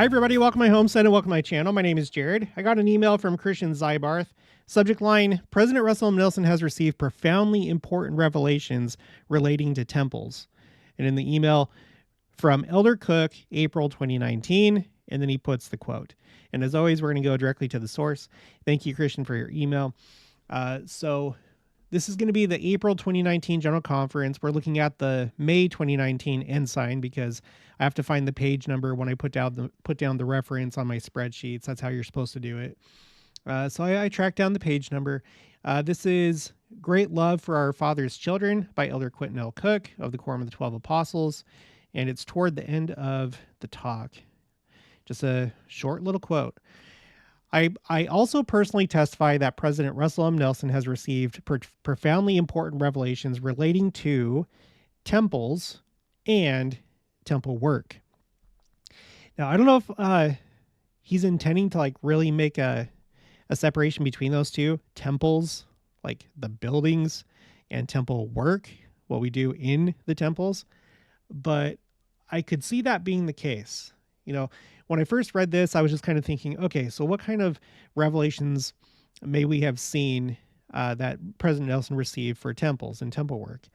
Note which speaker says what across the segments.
Speaker 1: Hi, everybody. Welcome to my homestead and welcome to my channel. My name is Jared. I got an email from Christian Zybarth. Subject line, President Russell M. Nelson has received profoundly important revelations relating to temples. And in the email from Elder Cook, April 2019, and then he puts the quote. And as always, we're going to go directly to the source. Thank you, Christian, for your email. So this is going to be the April 2019 General Conference. We're looking at the May 2019 ensign because I have to find the page number when I put down the reference on my spreadsheets. That's how you're supposed to do it. So I tracked down the page number. This is Great Love for Our Father's Children by Elder Quentin L. Cook of the Quorum of the 12 Apostles. And it's toward the end of the talk. Just a short little quote. I also personally testify that President Russell M. Nelson has received profoundly important revelations relating to temples and temple work. Now, I don't know if he's intending to like really make a separation between those two, temples, like the buildings, and temple work, what we do in the temples. But I could see that being the case. You know, when I first read this, I was just kind of thinking, okay, so what kind of revelations may we have seen that President Nelson received for temples and temple work?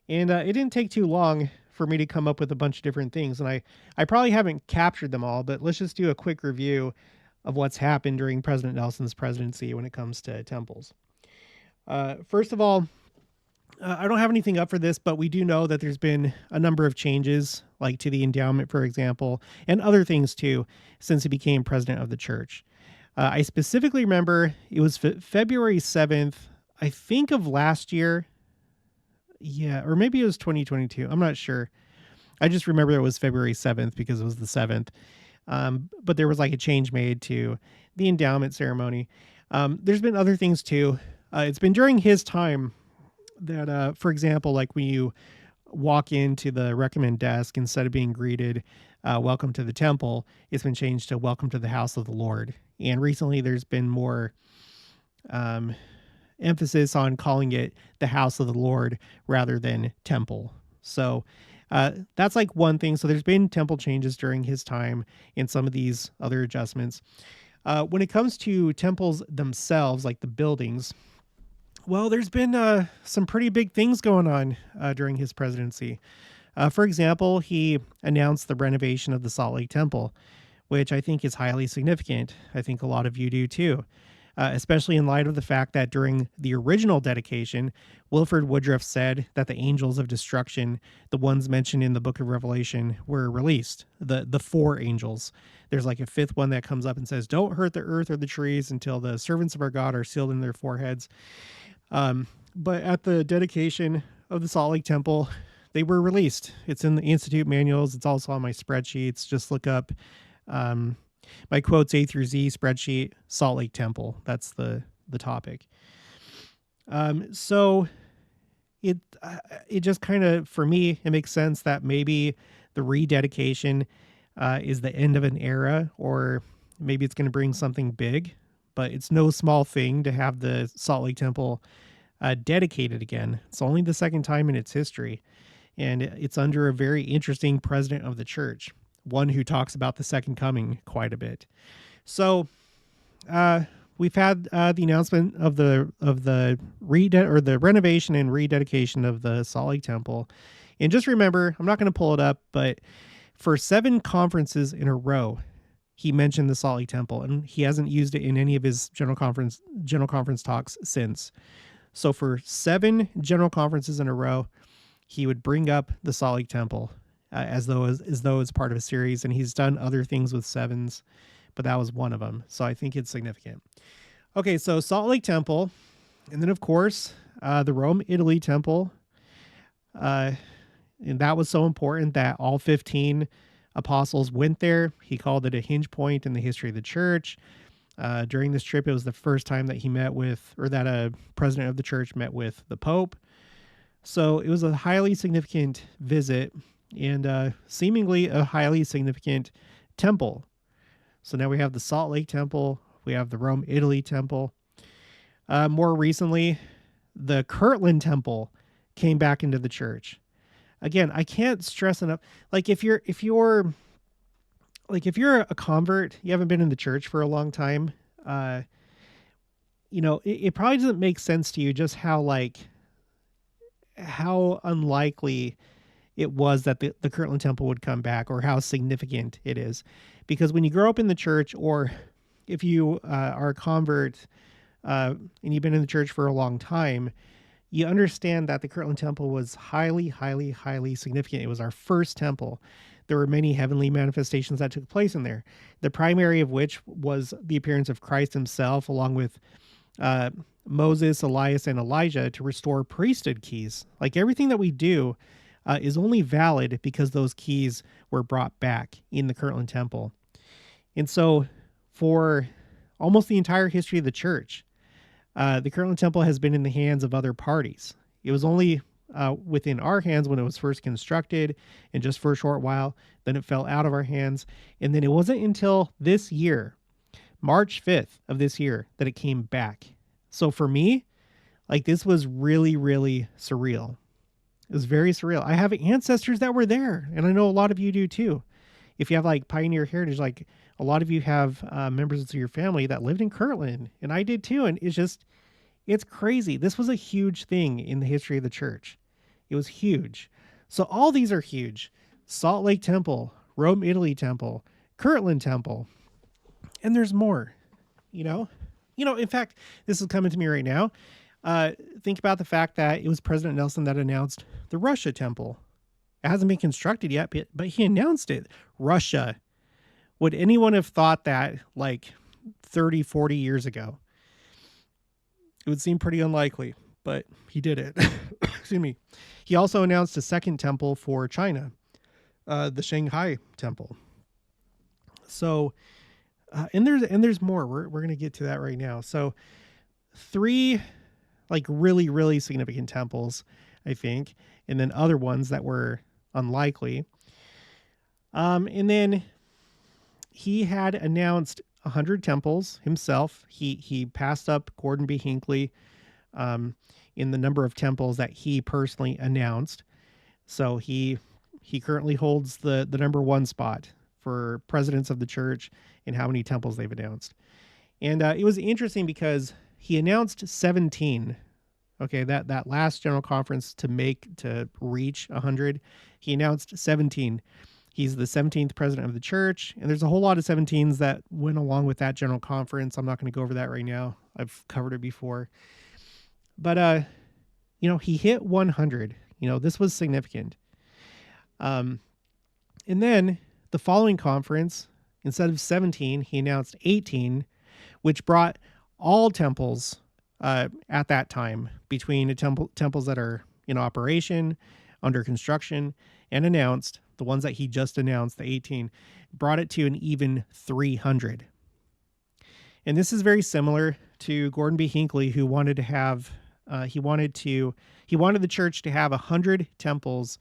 Speaker 1: And it didn't take too long for me to come up with a bunch of different things. And I probably haven't captured them all, but let's just do a quick review of what's happened during President Nelson's presidency when it comes to temples. First of all, I don't have anything up for this, but we do know that there's been a number of changes, like to the endowment, for example, and other things too, since he became president of the church. I specifically remember it was February 7th, I think of last year. Yeah, or maybe it was 2022. I'm not sure. I just remember it was February 7th because it was the 7th. But there was like a change made to the endowment ceremony. There's been other things too. It's been during his time that, for example, like when you walk into the recommend desk, instead of being greeted, welcome to the temple, it's been changed to welcome to the house of the Lord. And recently there's been more emphasis on calling it the house of the Lord rather than temple. So that's like one thing. So there's been temple changes during his time and some of these other adjustments. When it comes to temples themselves, like the buildings, well, there's been some pretty big things going on during his presidency. For example, he announced the renovation of the Salt Lake Temple, which I think is highly significant. I think a lot of you do too, especially in light of the fact that during the original dedication, Wilford Woodruff said that the angels of destruction, the ones mentioned in the book of Revelation, were released, the four angels. There's like a fifth one that comes up and says, don't hurt the earth or the trees until the servants of our God are sealed in their foreheads. But at the dedication of the Salt Lake Temple, they were released. It's in the Institute manuals. It's also on my spreadsheets. Just look up my quotes A through Z spreadsheet, Salt Lake Temple. That's the topic. So it just kind of, for me, it makes sense that maybe the rededication is the end of an era, or maybe it's going to bring something big. But it's no small thing to have the Salt Lake Temple dedicated again. It's only the second time in its history. And it's under a very interesting president of the church, one who talks about the second coming quite a bit. So we've had the announcement of the renovation and rededication of the Salt Lake Temple. And just remember, I'm not going to pull it up, but for 7 conferences in a row, he mentioned the Salt Lake Temple, and he hasn't used it in any of his general conference talks since. So for 7 general conferences in a row, he would bring up the Salt Lake Temple as though it's part of a series, and he's done other things with 7s, but that was one of them. So I think it's significant. Okay, so Salt Lake Temple, and then of course the Rome, Italy Temple, and that was so important that all 15 apostles went there. He called it a hinge point in the history of the church. During this trip, it was the first time that he met with, or that a president of the church met with the Pope. So it was a highly significant visit and seemingly a highly significant temple. So now we have the Salt Lake Temple. We have the Rome, Italy Temple. More recently, the Kirtland Temple came back into the church. Again, I can't stress enough. Like if you're like if you're a convert, you haven't been in the church for a long time, uh, it probably doesn't make sense to you just how unlikely it was that the Kirtland temple would come back, or how significant it is. Because when you grow up in the church, or if you are a convert and you've been in the church for a long time, you understand that the Kirtland temple was highly, highly, highly significant. It was our first temple. There were many heavenly manifestations that took place in there, the primary of which was the appearance of Christ himself, along with Moses, Elias, and Elijah, to restore priesthood keys. Like everything that we do is only valid because those keys were brought back in the Kirtland temple. And so for almost the entire history of the church, the Kirtland temple has been in the hands of other parties. It was only within our hands when it was first constructed, and just for a short while. Then it fell out of our hands. And then it wasn't until this year, March 5th of this year, that it came back. So for me, like, this was really, really surreal. It was very surreal. I have ancestors that were there, and I know a lot of you do too. If you have like Pioneer Heritage, like a lot of you have members of your family that lived in Kirtland, and I did too. And it's crazy. This was a huge thing in the history of the church. It was huge. So all these are huge. Salt Lake Temple, Rome, Italy Temple, Kirtland Temple, and there's more. In fact, this is coming to me right now. Think about the fact that it was President Nelson that announced the Russia Temple. It hasn't been constructed yet, but he announced it. Russia. Would anyone have thought that like 30, 40 years ago? It would seem pretty unlikely, but he did it. Excuse me. He also announced a second temple for China, the Shanghai Temple. So, and there's more. We're going to get to that right now. So 3 like really, really significant temples, I think, and then other ones that were unlikely. And then he had announced 100 temples himself. He passed up Gordon B. Hinckley in the number of temples that he personally announced. So he currently holds the number 1 spot for presidents of the church and how many temples they've announced. And it was interesting because he announced 17. Okay, that last general conference to reach 100, he announced 17. He's the 17th president of the church, and there's a whole lot of 17s that went along with that general conference. I'm not going to go over that right now. I've covered it before. But he hit 100. This was significant. And then the following conference, instead of 17, he announced 18, which brought all temples at that time, between the temples that are in operation, under construction, and announced, the ones that he just announced, the 18, brought it to an even 300. And this is very similar to Gordon B. Hinckley, who wanted to have, he wanted the church to have 100 temples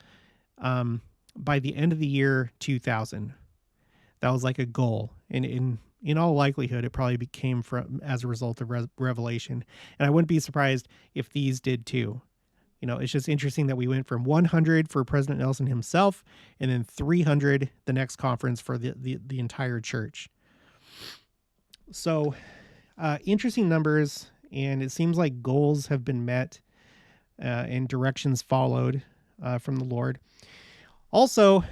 Speaker 1: by the end of the year 2000. That was like a goal. And in all likelihood, it probably became as a result of Revelation. And I wouldn't be surprised if these did too. It's just interesting that we went from 100 for President Nelson himself, and then 300 the next conference for the entire church. So interesting numbers, and it seems like goals have been met and directions followed from the Lord. Also,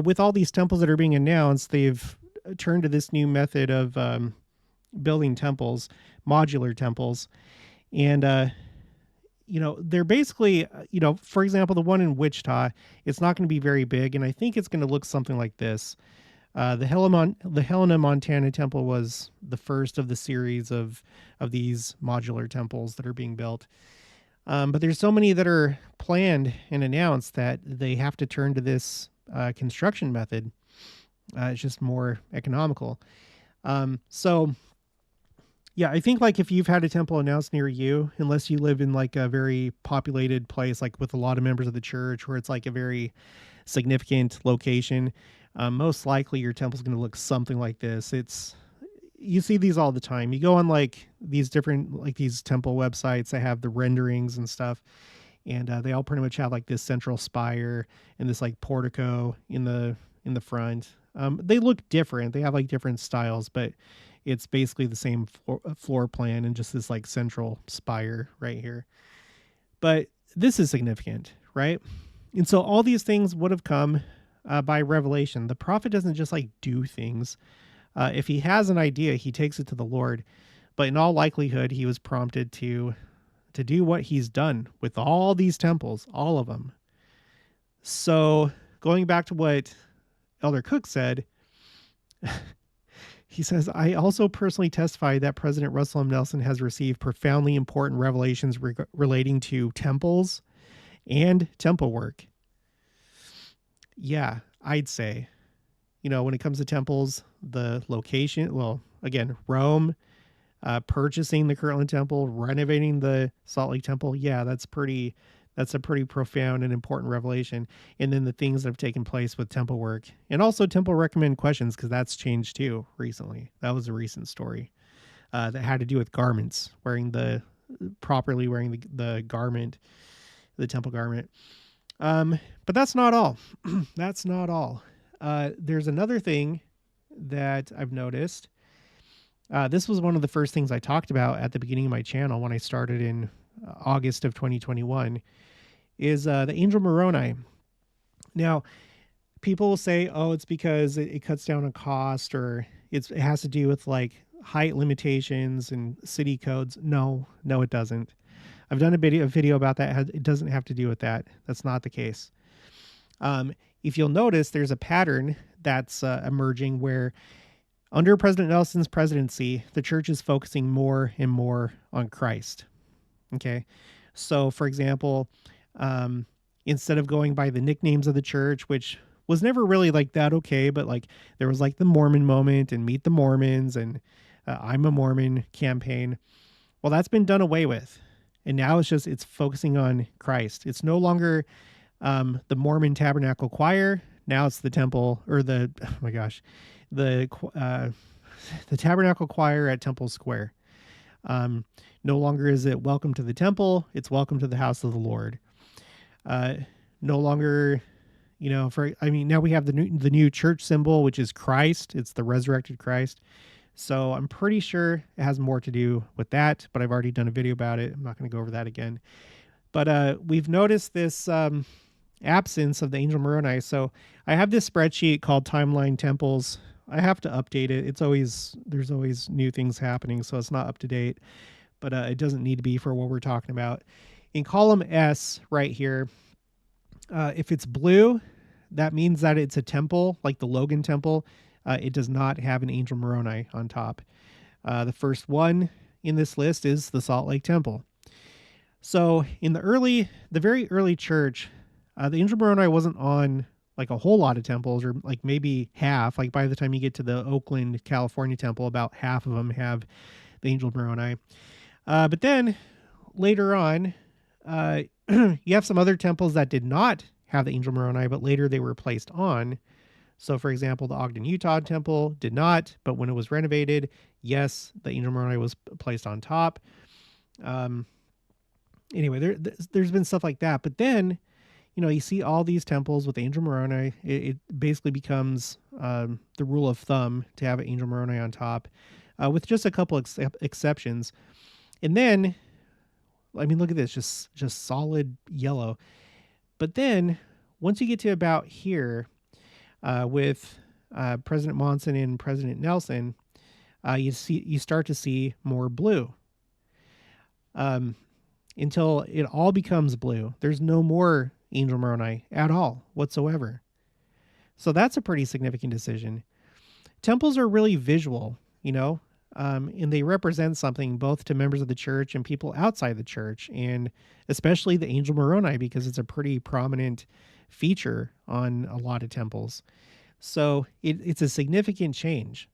Speaker 1: with all these temples that are being announced, they've turned to this new method of building temples, modular temples. And, they're basically, for example, the one in Wichita, it's not going to be very big, and I think it's going to look something like this. The Helena, Montana temple was the first of the series of these modular temples that are being built. But there's so many that are planned and announced that they have to turn to this construction method. It's just more economical. So yeah, I think like if you've had a temple announced near you, unless you live in like a very populated place, like with a lot of members of the church, where it's like a very significant location, most likely your temple's going to look something like this. You see these all the time. You go on like these different, like these temple websites that have the renderings and stuff. And they all pretty much have like this central spire and this like portico in the in the front. They look different. They have like different styles, but it's basically the same floor plan and just this like central spire right here. But this is significant, right? And so all these things would have come by revelation. The prophet doesn't just like do things. If he has an idea, he takes it to the Lord. But in all likelihood, he was prompted to do what he's done with all these temples, all of them. So going back to what Elder Cook said, he says, I also personally testify that President Russell M. Nelson has received profoundly important revelations relating to temples and temple work. Yeah, I'd say, when it comes to temples, the location, well, again, Rome, purchasing the Kirtland temple, renovating the Salt Lake temple. Yeah, that's a pretty profound and important revelation. And then the things that have taken place with temple work and also temple recommend questions, because that's changed too recently. That was a recent story that had to do with garments, properly wearing the garment, the temple garment. But that's not all. That's not all. There's another thing that I've noticed. This was one of the first things I talked about at the beginning of my channel when I started in August of 2021, is the angel Moroni. Now, people will say, oh, it's because it cuts down on cost, or it has to do with like height limitations and city codes. No, it doesn't. I've done a video about that. It doesn't have to do with that. That's not the case. If you'll notice, there's a pattern that's emerging where under President Nelson's presidency, the church is focusing more and more on Christ. Okay. So for example, instead of going by the nicknames of the church, which was never really like that, okay, but like there was like the Mormon moment and Meet the Mormons and I'm a Mormon campaign. Well, that's been done away with. And now it's focusing on Christ. It's no longer the Mormon Tabernacle Choir. Now it's the temple, or the Tabernacle Choir at Temple Square. No longer is it welcome to the temple. It's welcome to the house of the Lord. No longer, now we have the new church symbol, which is Christ. It's the resurrected Christ. So I'm pretty sure it has more to do with that, but I've already done a video about it. I'm not going to go over that again. But we've noticed this absence of the angel Moroni. So I have this spreadsheet called Timeline Temples. I have to update it. There's always new things happening, so it's not up to date, but it doesn't need to be for what we're talking about. In column S right here, if it's blue, that means that it's a temple, like the Logan Temple. It does not have an angel Moroni on top. The first one in this list is the Salt Lake Temple. So in the very early church, the angel Moroni wasn't on like a whole lot of temples, or like maybe half. Like by the time you get to the Oakland, California temple, about half of them have the angel Moroni. But then later on, you have some other temples that did not have the angel Moroni, but later they were placed on. So for example, the Ogden, Utah temple did not, but when it was renovated, yes, the angel Moroni was placed on top. Anyway, there's been stuff like that. But then, you see all these temples with angel Moroni. It basically becomes the rule of thumb to have an angel Moroni on top, with just a couple exceptions. And then, look at this, just solid yellow. But then once you get to about here, with President Monson and President Nelson, you start to see more blue, until it all becomes blue. There's no more angel Moroni at all whatsoever. So that's a pretty significant decision. Temples are really visual, and they represent something both to members of the church and people outside the church, and especially the angel Moroni, because it's a pretty prominent feature on a lot of temples. So it's a significant change.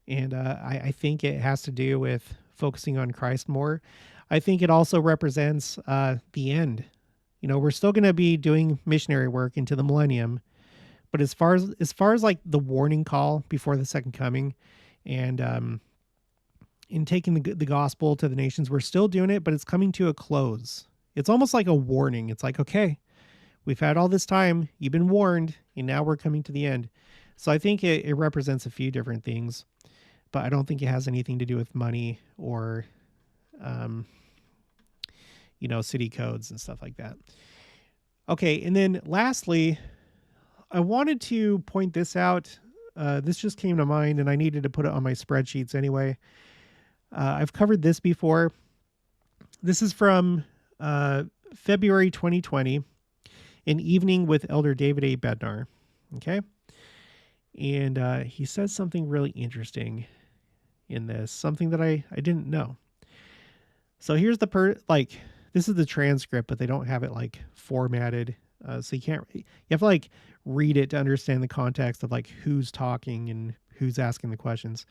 Speaker 1: And I think it has to do with focusing on Christ more. I think it also represents the end. We're still going to be doing missionary work into the millennium, but as far as like the warning call before the second coming, and in taking the gospel to the nations, we're still doing it, but it's coming to a close. It's almost like a warning. It's like, okay, We've had all this time. You've been warned, and now we're coming to the end. So I think it represents a few different things, but I don't think it has anything to do with money or, city codes and stuff like that. Okay, and then lastly, I wanted to point this out. This just came to mind, and I needed to put it on my spreadsheets anyway. I've covered this before. This is from February 2020, an evening with Elder David A. Bednar. Okay? And he says something really interesting in this, something that I didn't know. So here's this is the transcript, but they don't have it like formatted. So you have to like read it to understand the context of like who's talking and who's asking the questions.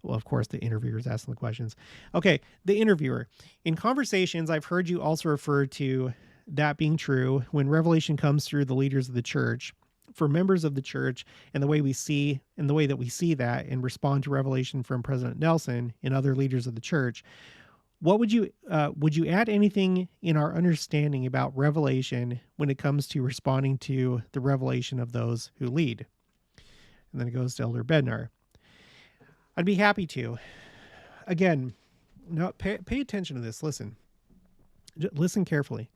Speaker 1: Well, of course, the interviewer is asking the questions. Okay, the interviewer. In conversations, I've heard you also refer to that being true when revelation comes through the leaders of the church, for members of the church, and the way that we see that and respond to revelation from President Nelson and other leaders of the church. What would you add anything in our understanding about revelation when it comes to responding to the revelation of those who lead? And then it goes to Elder Bednar. I'd be happy to. Again, pay attention to this. Listen carefully.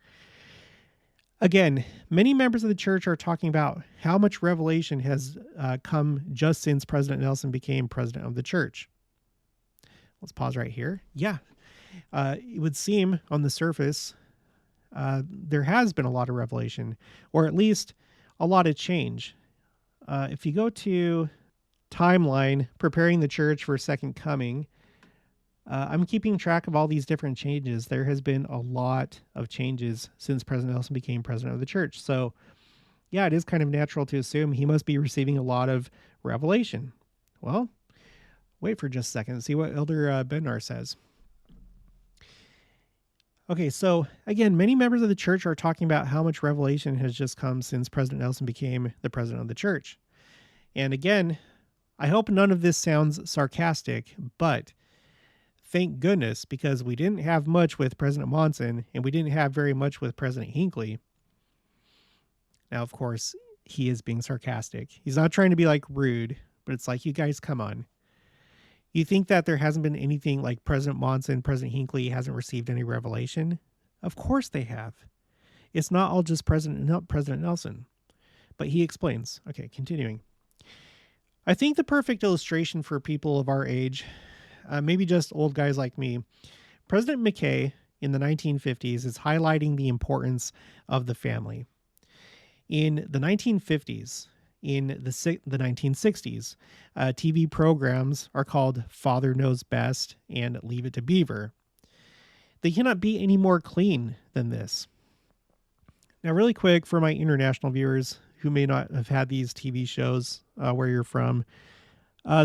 Speaker 1: Again, many members of the church are talking about how much revelation has come just since President Nelson became president of the church. Let's pause right here. Yeah. It would seem on the surface there has been a lot of revelation, or at least a lot of change. If you go to timeline, preparing the church for second coming, I'm keeping track of all these different changes. There has been a lot of changes since President Nelson became president of the church. So yeah, it is kind of natural to assume he must be receiving a lot of revelation. Well, wait for just a second and see what Elder Bednar says. Okay, so again, many members of the church are talking about how much revelation has just come since President Nelson became the president of the church. And again, I hope none of this sounds sarcastic, but thank goodness, because we didn't have much with President Monson, and we didn't have very much with President Hinckley. Now, of course, he is being sarcastic. He's not trying to be like rude, but it's like, you guys, come on. You think that there hasn't been anything like President Monson, President Hinckley hasn't received any revelation? Of course they have. It's not all just President Nelson. But he explains. Okay, continuing. I think the perfect illustration for people of our age, maybe just old guys like me, President McKay in the 1950s is highlighting the importance of the family. In the 1950s, in the 1960s, TV programs are called Father Knows Best and Leave It to Beaver. They cannot be any more clean than this. Now, really quick for my international viewers who may not have had these TV shows where you're from,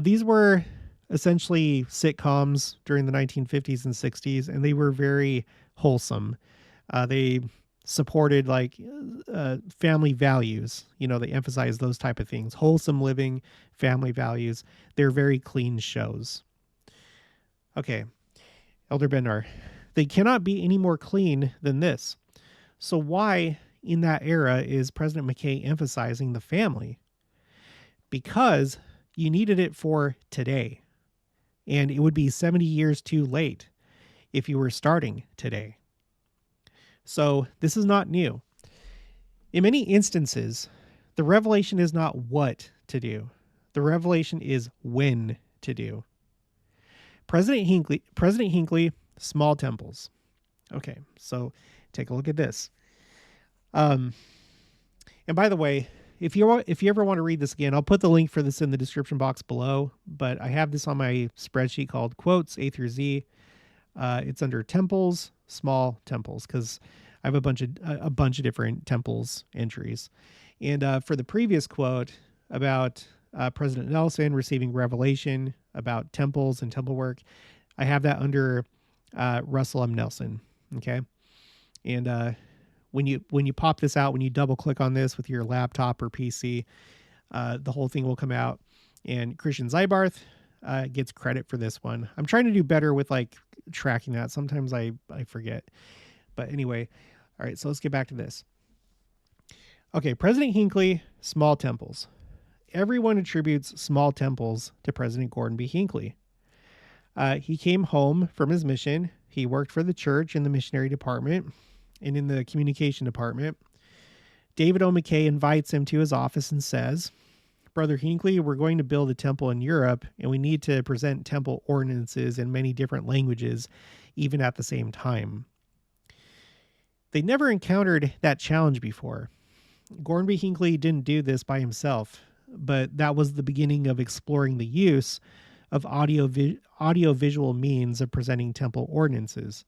Speaker 1: these were essentially sitcoms during the 1950s and 60s, and they were very wholesome. They supported family values. They emphasize those type of things, wholesome living, family values. They're very clean shows. Okay, Elder Bednar, they cannot be any more clean than this. So why in that era is President McKay emphasizing the family? Because you needed it for today, and it would be 70 years too late if you were starting today. So this is not new. In many instances, the revelation is not what to do. The revelation is when to do. President Hinckley, small temples. Okay, so take a look at this. And by the way, if you ever want to read this again, I'll put the link for this in the description box below, but I have this on my spreadsheet called Quotes A through Z. It's under temples, small temples, because I have a bunch of different temples entries. And for the previous quote about President Nelson receiving revelation about temples and temple work, I have that under Russell M. Nelson. Okay, and when you pop this out, when you double click on this with your laptop or PC, the whole thing will come out. And Christian Zybarth gets credit for this one. I'm trying to do better with tracking that. Sometimes I forget. But anyway, all right, so let's get back to this. Okay, President Hinckley, small temples. Everyone attributes small temples to President Gordon B. Hinckley. He came home from his mission. He worked for the church in the missionary department and in the communication department. David O. McKay invites him to his office and says, Brother Hinckley, we're going to build a temple in Europe, and we need to present temple ordinances in many different languages, even at the same time. They never encountered that challenge before. Gordon B. Hinckley didn't do this by himself, but that was the beginning of exploring the use of audio-visual means of presenting temple ordinances.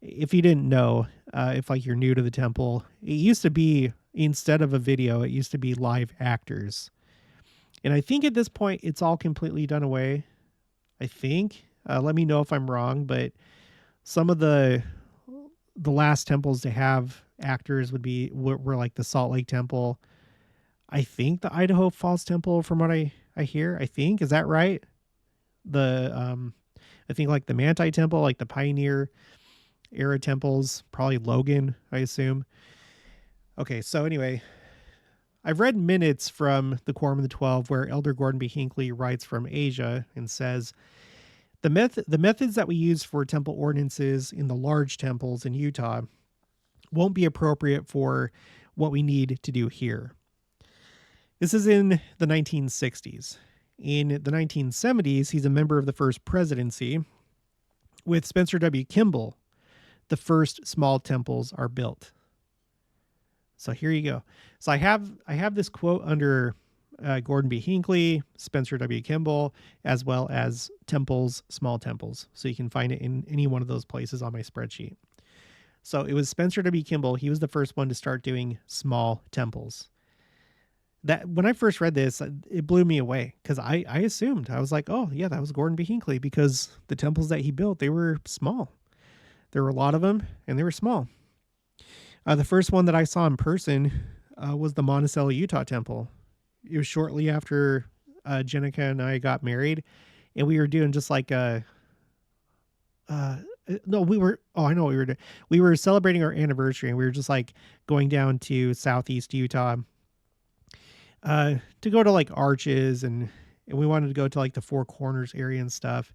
Speaker 1: If you didn't know, if like you're new to the temple, it used to be, instead of a video, it used to be live actors. And I think at this point, it's all completely done away. I think. Let me know if I'm wrong, but some of the last temples to have actors were like the Salt Lake Temple. I think the Idaho Falls Temple, from what I hear. I think, is that right? I think like the Manti Temple, like the Pioneer era temples, probably Logan, I assume. Okay, so anyway, I've read minutes from the Quorum of the 12 where Elder Gordon B. Hinckley writes from Asia and says, the methods that we use for temple ordinances in the large temples in Utah won't be appropriate for what we need to do here. This is in the 1960s. In the 1970s, he's a member of the first presidency. With Spencer W. Kimball, the first small temples are built. So here you go. So I have this quote under Gordon B. Hinckley, Spencer W. Kimball, as well as temples, small temples. So you can find it in any one of those places on my spreadsheet. So it was Spencer W. Kimball. He was the first one to start doing small temples. That when I first read this, it blew me away because I assumed, I was like, oh yeah, that was Gordon B. Hinckley, because the temples that he built, they were small. There were a lot of them and they were small. The first one that I saw in person was the Monticello, Utah temple. It was shortly after Jenica and I got married, and we were doing just like I know what we were doing. We were celebrating our anniversary, and we were just like going down to Southeast Utah to go to like Arches, and we wanted to go to like the Four Corners area and stuff.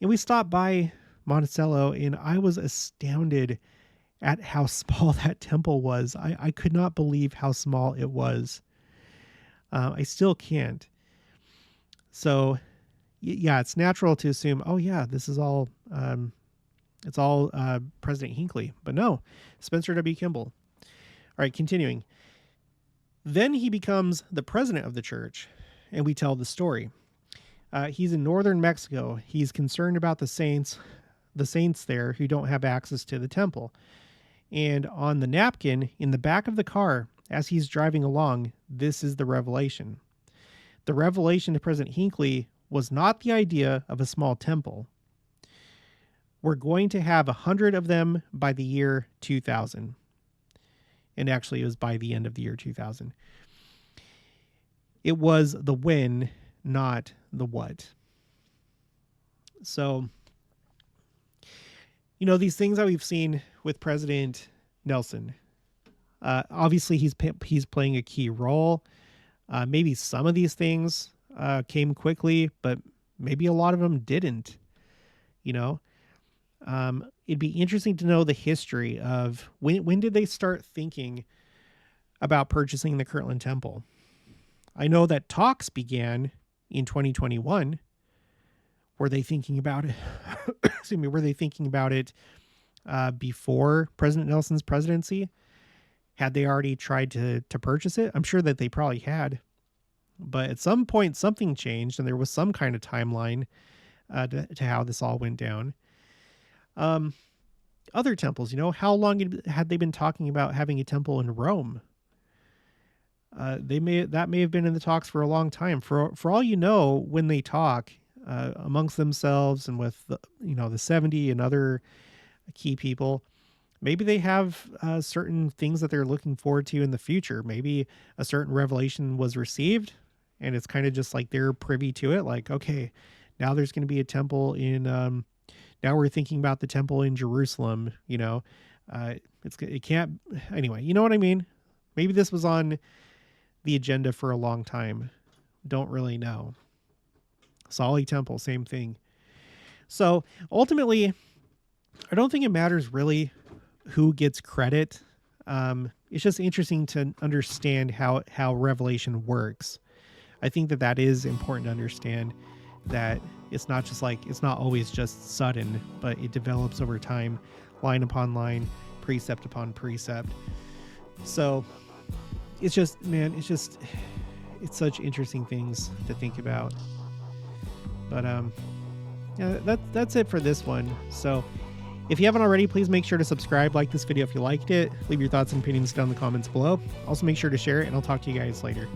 Speaker 1: And we stopped by Monticello, and I was astounded at how small that temple was. I could not believe how small it was. I still can't. So yeah, it's natural to assume, oh yeah, this is all, it's all President Hinckley, but no, Spencer W. Kimball. All right, continuing. Then he becomes the president of the church, and we tell the story. He's in northern Mexico. He's concerned about the saints there who don't have access to the temple. And on the napkin in the back of the car, as he's driving along, this is the revelation. The revelation to President Hinckley was not the idea of a small temple. We're going to have 100 of them by the year 2000. And actually, it was by the end of the year 2000. It was the when, not the what. So, you know, these things that we've seen with President Nelson, obviously he's playing a key role. Maybe some of these things came quickly, but maybe a lot of them didn't. You know, it'd be interesting to know the history of when did they start thinking about purchasing the Kirtland Temple. I know that talks began in 2021. Were they thinking about it? Excuse me. Were they thinking about it before President Nelson's presidency? Had they already tried to purchase it? I'm sure that they probably had. But at some point, something changed, and there was some kind of timeline to how this all went down. Other temples, you know, how long had they been talking about having a temple in Rome? That may have been in the talks for a long time. For all you know, when they talk amongst themselves and with the 70 and other key people, maybe they have certain things that they're looking forward to in the future. Maybe a certain revelation was received, and it's kind of just like they're privy to it. Like, okay, now there's going to be a temple in. Now we're thinking about the temple in Jerusalem. You know, it can't. Anyway, you know what I mean. Maybe this was on the agenda for a long time. Don't really know. Sali Temple, same thing. So ultimately, I don't think it matters really who gets credit. It's just interesting to understand how revelation works. I think that is important to understand, that it's not just like, it's not always just sudden, but it develops over time, line upon line, precept upon precept. So it's just, man, it's such interesting things to think about. But yeah, that's it for this one. So if you haven't already, please make sure to subscribe, like this video if you liked it, leave your thoughts and opinions down in the comments below. Also make sure to share it, and I'll talk to you guys later.